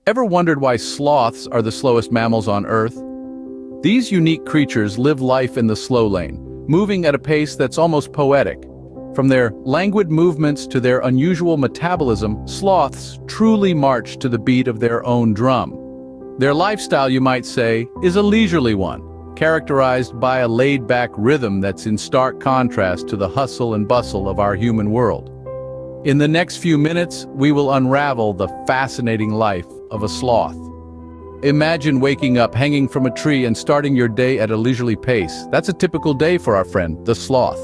Ever wondered why sloths are the slowest mammals on Earth? These unique creatures live life in the slow lane, moving at a pace that's almost poetic. From their languid movements to their unusual metabolism, sloths truly march to the beat of their own drum. Their lifestyle, you might say, is a leisurely one, characterized by a laid-back rhythm that's in stark contrast to the hustle and bustle of our human world. In the next few minutes, we will unravel the fascinating life of a sloth. Imagine waking up hanging from a tree and starting your day at a leisurely pace. That's a typical day for our friend, the sloth.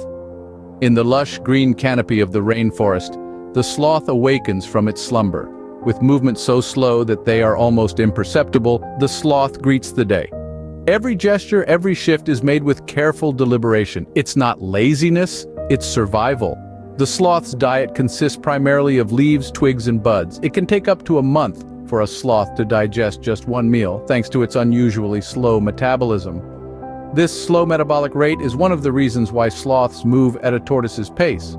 In the lush green canopy of the rainforest, the sloth awakens from its slumber. With movements so slow that they are almost imperceptible, the sloth greets the day. Every gesture, every shift is made with careful deliberation. It's not laziness, it's survival. The sloth's diet consists primarily of leaves, twigs, and buds. It can take up to a month for a sloth to digest just one meal, thanks to its unusually slow metabolism. This slow metabolic rate is one of the reasons why sloths move at a tortoise's pace.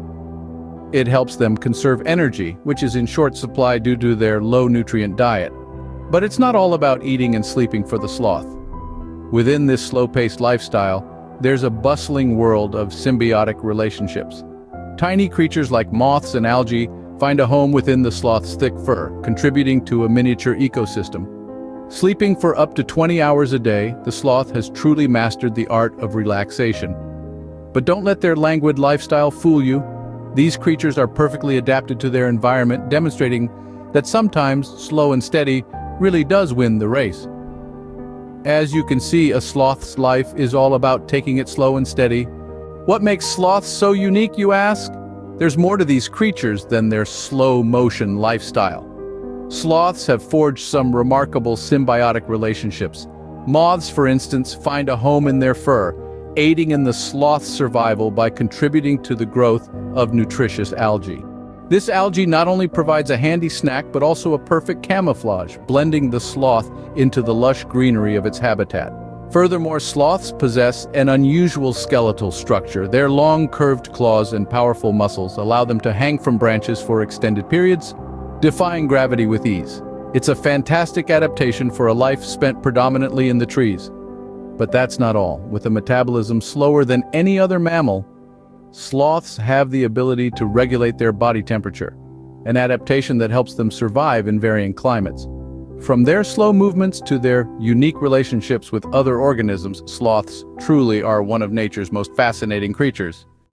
It helps them conserve energy, which is in short supply due to their low-nutrient diet. But it's not all about eating and sleeping for the sloth. Within this slow-paced lifestyle, there's a bustling world of symbiotic relationships. Tiny creatures like moths and algae find a home within the sloth's thick fur, contributing to a miniature ecosystem. Sleeping for up to 20 hours a day, the sloth has truly mastered the art of relaxation. But don't let their languid lifestyle fool you. These creatures are perfectly adapted to their environment, demonstrating that sometimes slow and steady really does win the race. As you can see, a sloth's life is all about taking it slow and steady. What makes sloths so unique, you ask? There's more to these creatures than their slow-motion lifestyle. Sloths have forged some remarkable symbiotic relationships. Moths, for instance, find a home in their fur, aiding in the sloth's survival by contributing to the growth of nutritious algae. This algae not only provides a handy snack, but also a perfect camouflage, blending the sloth into the lush greenery of its habitat. Furthermore, sloths possess an unusual skeletal structure. Their long, curved claws and powerful muscles allow them to hang from branches for extended periods, defying gravity with ease. It's a fantastic adaptation for a life spent predominantly in the trees. But that's not all. With a metabolism slower than any other mammal, sloths have the ability to regulate their body temperature, an adaptation that helps them survive in varying climates. From their slow movements to their unique relationships with other organisms, sloths truly are one of nature's most fascinating creatures.